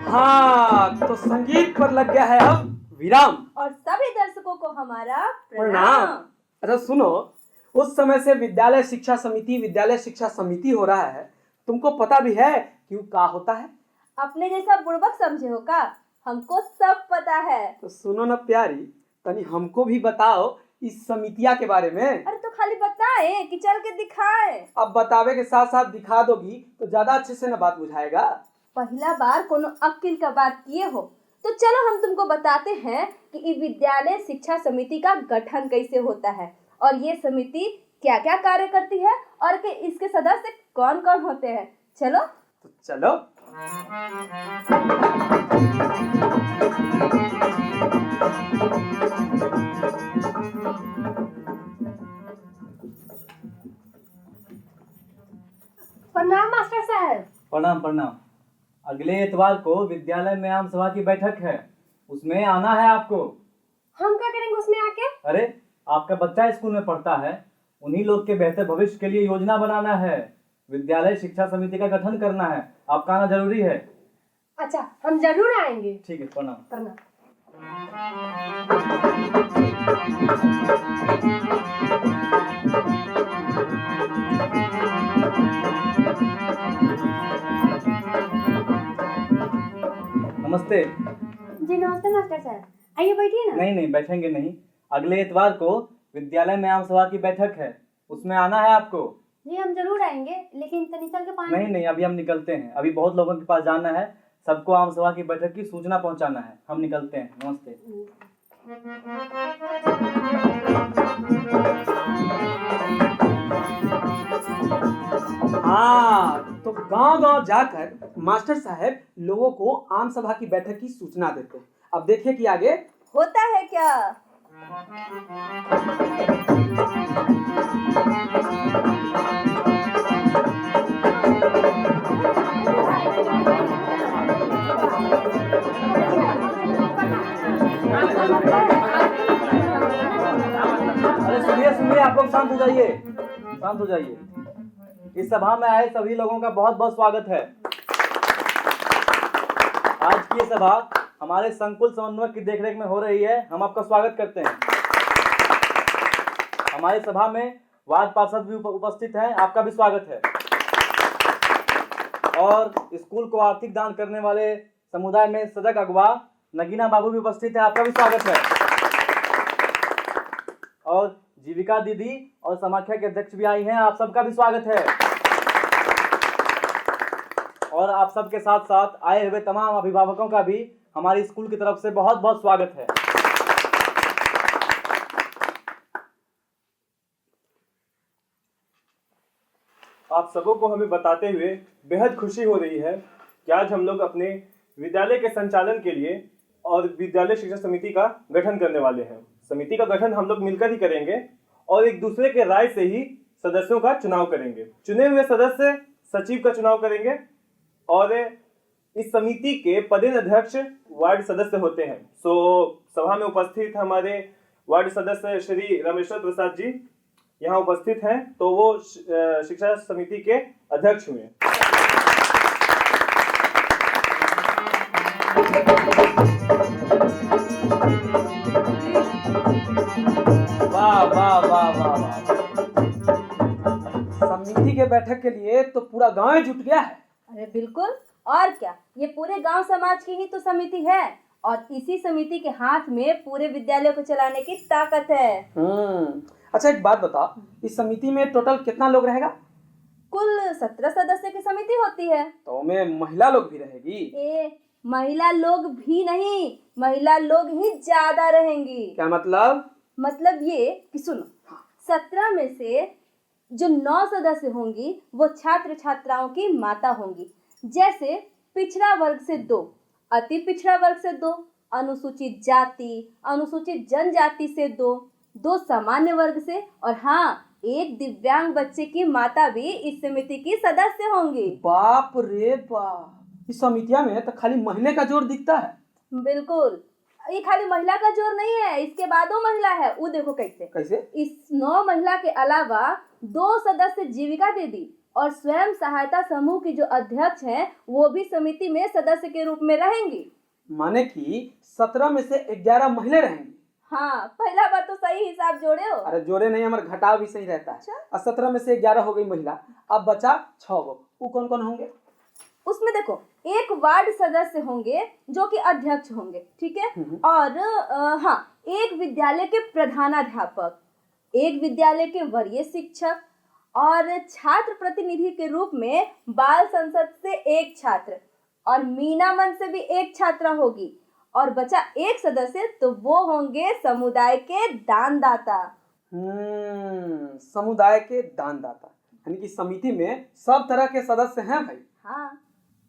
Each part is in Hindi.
हाँ, तो संगीत पर लग गया है अब विराम। और सभी दर्शकों को हमारा प्रणाम। अच्छा सुनो, उस समय से विद्यालय शिक्षा समिति हो रहा है। तुमको पता भी है क्यों का होता है? अपने जैसा बुड़बक समझे हो का? हमको सब पता है। तो सुनो ना प्यारी, तनी हमको भी बताओ इस समितिया के बारे में। अरे तो खाली बताए कि चल के दिखाए? अब बतावे के साथ साथ दिखा दोगी तो ज्यादा अच्छे से ना बात बुझाएगा। पहला बार कोनो अक्ल का बात किए हो तो चलो हम तुमको बताते हैं कि इस विद्यालय शिक्षा समिति का गठन कैसे होता है और ये समिति क्या क्या कार्य करती है और कि इसके सदस्य कौन कौन होते हैं। चलो तो चलो। प्रणाम मास्टर साहब। प्रणाम प्रणाम। अगले इतवार को विद्यालय में आम सभा की बैठक है, उसमें आना है आपको। हम क्या करेंगे उसमें आके? अरे आपका बच्चा स्कूल में पढ़ता है, उन्हीं लोग के बेहतर भविष्य के लिए योजना बनाना है, विद्यालय शिक्षा समिति का गठन करना है, आपका आना जरूरी है। अच्छा हम जरूर आएंगे। ठीक है, प्रणाम। प्रणाम। नमस्ते। जी नमस्ते मास्टर साहब, आइए बैठिए ना। नहीं नहीं, बैठेंगे नहीं। अगले इतवार को विद्यालय में आम सभा की बैठक है, उसमें आना है आपको। जी हम जरूर आएंगे, लेकिन तनी चल के पानी। नहीं नहीं, अभी हम निकलते हैं, अभी बहुत लोगों के पास जाना है, सबको आम सभा की बैठक की सूचना पहुंचाना है। हम निकलते हैं, नमस्ते। हाँ, तो गांव गांव जाकर मास्टर साहब लोगों को आम सभा की बैठक की सूचना देते हैं। अब देखिए कि आगे होता है क्या। अरे सुनिए सुनिए, आप लोग शांत हो जाइए, शांत हो जाइए। इस सभा में आए सभी लोगों का बहुत बहुत स्वागत है। आज की ये सभा हमारे संकुल समन्वयक की देखरेख में हो रही है, हम आपका स्वागत करते हैं। हमारी सभा में वार्ड पार्षद भी उपस्थित हैं, आपका भी स्वागत है। और स्कूल को आर्थिक दान करने वाले समुदाय में सजग अगवा नगीना बाबू भी उपस्थित है, आपका भी स्वागत है। और जीविका दीदी और समाख्या के अध्यक्ष भी आई हैं, आप सबका भी स्वागत है। और आप सबके साथ साथ आए हुए तमाम अभिभावकों का भी हमारी स्कूल की तरफ से बहुत बहुत स्वागत है। आप सबों को हमें बताते हुए बेहद खुशी हो रही है कि आज हम लोग अपने विद्यालय के संचालन के लिए और विद्यालय शिक्षा समिति का गठन करने वाले हैं। समिति का गठन हम लोग मिलकर ही करेंगे और एक दूसरे के राय से ही सदस्यों का चुनाव करेंगे। चुने हुए सदस्य सचिव का चुनाव करेंगे और इस समिति के पदेन अध्यक्ष वार्ड सदस्य होते हैं। सभा में उपस्थित हमारे वार्ड सदस्य श्री रमेश्वर प्रसाद जी यहाँ उपस्थित हैं, तो वो शिक्षा समिति के अध्यक्ष हुए। वाह वाह वाह वाह वाह। समिति के बैठक के लिए तो पूरा गांव जुट गया है। अरे बिल्कुल, और क्या, ये पूरे गांव समाज की ही तो समिति है और इसी समिति के हाथ में पूरे विद्यालय को चलाने की ताकत है। अच्छा एक बात बताओ, इस समिति में टोटल कितना लोग रहेगा? कुल 17 सदस्य की समिति होती है। तो में महिला लोग भी रहेगी? महिला लोग भी नहीं, महिला लोग ही ज्यादा रहेंगी। क्या मतलब? मतलब ये कि सुनो, 17 में से जो 9 सदस्य होंगी वो छात्र छात्राओं की माता होंगी। जैसे पिछड़ा वर्ग से 2, अति पिछड़ा वर्ग से 2, अनुसूचित जाति अनुसूचित जनजाति से 2 सामान्य वर्ग से, और हाँ एक दिव्यांग बच्चे की माता भी इस समिति की सदस्य होंगी। बाप रे बाप, इस समितिया में तो खाली महीने का जोर दिखता है। बिल्कुल, ये खाली महिला का जोर नहीं है, इसके बाद वो महिला है। वो देखो कैसे कैसे? इस 9 महिला के अलावा 2 सदस्य जीविका दीदी और स्वयं सहायता समूह की जो अध्यक्ष हैं वो भी समिति में सदस्य के रूप में रहेंगी। माने कि 17 में से 11 महिला रहेंगी। हाँ, पहला बार तो सही हिसाब जोड़े हो। अरे जोड़े नहीं, हमारा घटाव भी सही रहता है। अच्छा। और 17 में से 11 हो गई महिला, अब बचा 6 गो। वो कौन कौन होंगे? उसमें देखो, एक वार्ड सदस्य होंगे जो कि अध्यक्ष होंगे, ठीक है। और हाँ, एक विद्यालय के प्रधानाध्यापक, एक विद्यालय के वरीय शिक्षक और छात्र प्रतिनिधि के रूप में बाल संसद से एक छात्र और मीना मंच से भी एक छात्रा होगी। और बचा एक सदस्य, तो वो होंगे समुदाय के दानदाता। समुदाय के दानदाता, यानी कि समिति में सब तरह के सदस्य हैं भाई। हाँ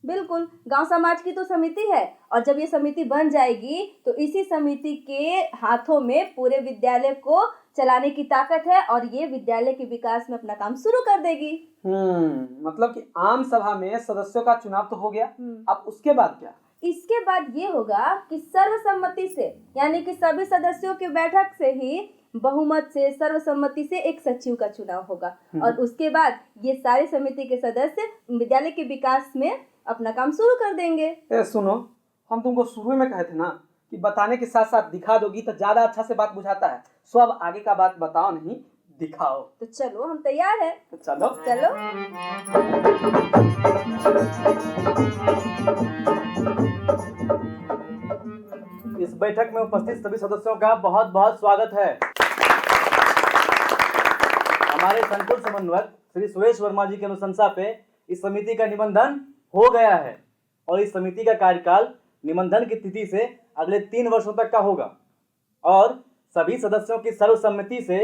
बिल्कुल, गांव समाज की तो समिति है और जब ये समिति बन जाएगी तो इसी समिति के हाथों में पूरे विद्यालय को चलाने की ताकत है और ये विद्यालय के विकास में अपना काम शुरू कर देगी। मतलब कि आम सभा में सदस्यों का चुनाव तो हो गया, अब उसके बाद क्या? इसके बाद ये होगा कि सर्वसम्मति से, यानी कि सभी सदस्यों की बैठक से ही बहुमत से, सर्वसम्मति से एक सचिव का चुनाव होगा और उसके बाद ये सारी समिति के सदस्य विद्यालय के विकास में अपना काम शुरू कर देंगे। सुनो, हम तुमको शुरू में कहे थे ना कि बताने के साथ साथ दिखा दोगी तो ज्यादा अच्छा से बात बुझाता है। सो अब आगे का बात बताओ नहीं, दिखाओ। तो चलो, हम तैयार हैं। तो चलो चलो। इस बैठक में उपस्थित सभी सदस्यों का बहुत बहुत स्वागत है। हमारे संकुल समन्वयक श्री सुरेश वर्मा जी की अनुशंसा पे इस समिति का निबंधन हो गया है और इस समिति का कार्यकाल निबंधन की तिथि से अगले 3 वर्षों तक का होगा और सभी सदस्यों की सर्वसम्मति से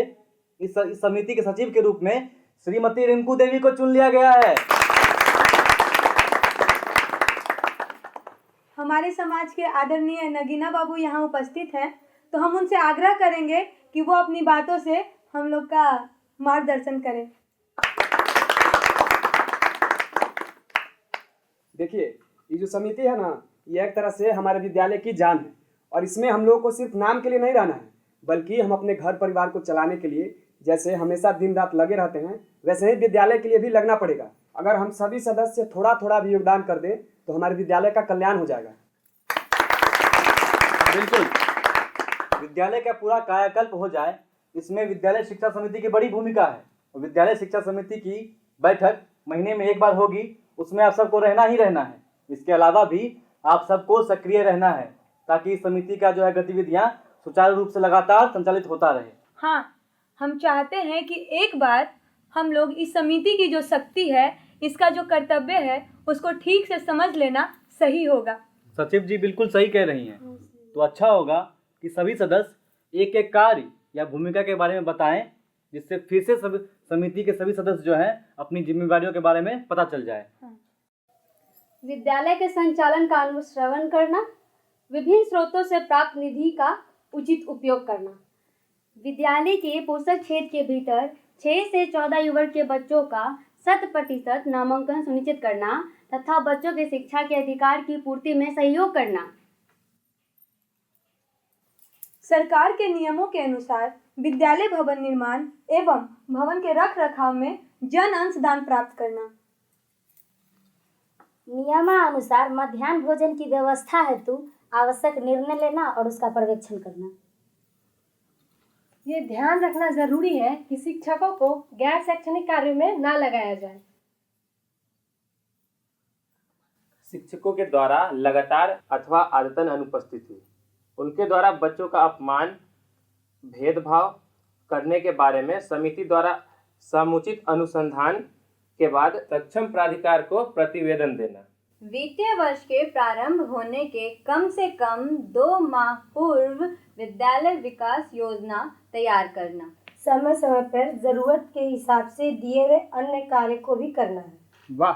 इस समिति के सचिव के रूप में श्रीमती रिंकू देवी को चुन लिया गया है। हमारे समाज के आदरणीय नगीना बाबू यहाँ उपस्थित हैं, तो हम उनसे आग्रह करेंगे कि वो अपनी बातों से हम लोग का मार्गदर्शन करें। देखिए, ये जो समिति है ना, ये एक तरह से हमारे विद्यालय की जान है और इसमें हम लोगों को सिर्फ नाम के लिए नहीं रहना है, बल्कि हम अपने घर परिवार को चलाने के लिए जैसे हमेशा दिन रात लगे रहते हैं, वैसे ही विद्यालय के लिए भी लगना पड़ेगा। अगर हम सभी सदस्य थोड़ा थोड़ा भी योगदान कर दें तो हमारे विद्यालय का कल्याण हो जाएगा। बिल्कुल, विद्यालय का पूरा कायाकल्प हो जाए, इसमें विद्यालय शिक्षा समिति की बड़ी भूमिका है और विद्यालय शिक्षा समिति की बैठक महीने में 1 बार होगी, उसमें आप सबको रहना ही रहना है। इसके अलावा भी आप सबको सक्रिय रहना है ताकि इस समिति का जो है गतिविधियां सुचारू रूप से लगातार संचालित होता रहे। हाँ, हम चाहते हैं कि एक बार हम लोग इस समिति की जो शक्ति है, इसका जो कर्तव्य है, उसको ठीक से समझ लेना सही होगा। सचिव जी बिल्कुल सही कह रही हैं। तो अच्छा होगा कि सभी सदस्य एक एक कार्य या भूमिका के बारे में बताएं, जिससे फिर से समिति के सभी सदस्य जो हैं अपनी जिम्मेदारियों के बारे में पता चल जाए। विद्यालय के संचालन का अनुश्रवण करना, विभिन्न स्रोतों से प्राप्त निधि का उचित उपयोग करना, विद्यालय के पोषक क्षेत्र के भीतर 6 से 14 वर्ष के बच्चों का 100% नामांकन सुनिश्चित करना तथा बच्चों के शिक्षा के अधिकार की पूर्ति में सहयोग करना। सरकार के नियमों के अनुसार विद्यालय भवन निर्माण एवं भवन के रख रखाव में जन अंशदान प्राप्त करना। नियमानुसार मध्याह्न भोजन की व्यवस्था हेतु आवश्यक निर्णय लेना और उसका पर्यवेक्षण करना। ये ध्यान रखना जरूरी है कि शिक्षकों को गैर शैक्षणिक कार्यों में ना लगाया जाए। शिक्षकों के द्वारा लगातार अथवा आदतन अनुपस्थिति, उनके द्वारा बच्चों का अपमान, भेदभाव करने के बारे में समिति द्वारा समुचित अनुसंधान के बाद सक्षम प्राधिकार को प्रतिवेदन देना। वित्तीय वर्ष के प्रारंभ होने के कम से कम 2 माह पूर्व विद्यालय विकास योजना तैयार करना। समय समय पर जरूरत के हिसाब से दिए गए अन्य कार्य को भी करना है। वाह,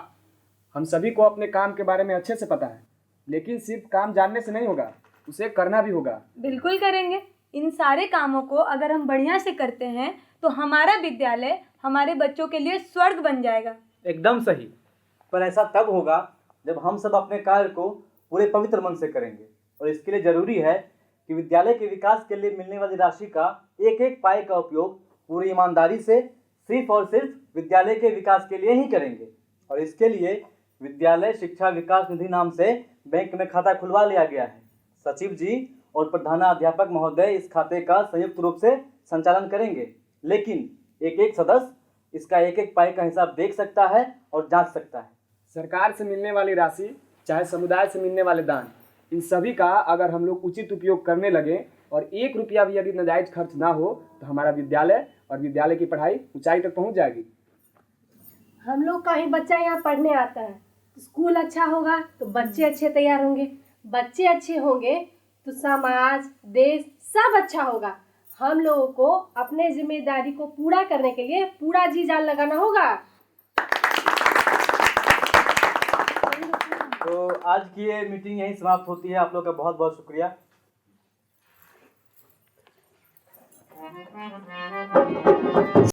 हम सभी को अपने काम के बारे में अच्छे से पता है, लेकिन सिर्फ काम जानने से नहीं होगा, उसे करना भी होगा। बिल्कुल करेंगे। इन सारे कामों को अगर हम बढ़िया से करते हैं तो हमारा विद्यालय हमारे बच्चों के लिए स्वर्ग बन जाएगा। एकदम सही। पर ऐसा तब होगा जब हम सब अपने कार्य को पूरे पवित्र मन से करेंगे, और इसके लिए जरूरी है कि विद्यालय के विकास के लिए मिलने वाली राशि का एक एक पाई का उपयोग पूरी ईमानदारी से सिर्फ और सिर्फ विद्यालय के विकास के लिए ही करेंगे। और इसके लिए विद्यालय शिक्षा विकास निधि नाम से बैंक में खाता खुलवा लिया गया है। सचिव जी और प्रधानाध्यापक महोदय इस खाते का संयुक्त रूप से संचालन करेंगे, लेकिन एक एक सदस्य इसका एक एक पाई का हिसाब देख सकता है और जांच सकता है। सरकार से मिलने वाली राशि, चाहे समुदाय से मिलने वाले दान, इन सभी का अगर हम लोग उचित उपयोग करने लगे और 1 रुपया भी यदि नाजायज खर्च ना हो तो हमारा विद्यालय और विद्यालय की पढ़ाई ऊंचाई तक पहुंच जाएगी। हम लोग का ही बच्चा यहाँ पढ़ने आता है, स्कूल अच्छा होगा तो बच्चे अच्छे तैयार होंगे, बच्चे अच्छे होंगे तो समाज देश सब अच्छा होगा। हम लोगों को अपने जिम्मेदारी को पूरा करने के लिए पूरा जी जान लगाना होगा। तो आज की ये मीटिंग यहीं समाप्त होती है। आप लोग का बहुत बहुत शुक्रिया।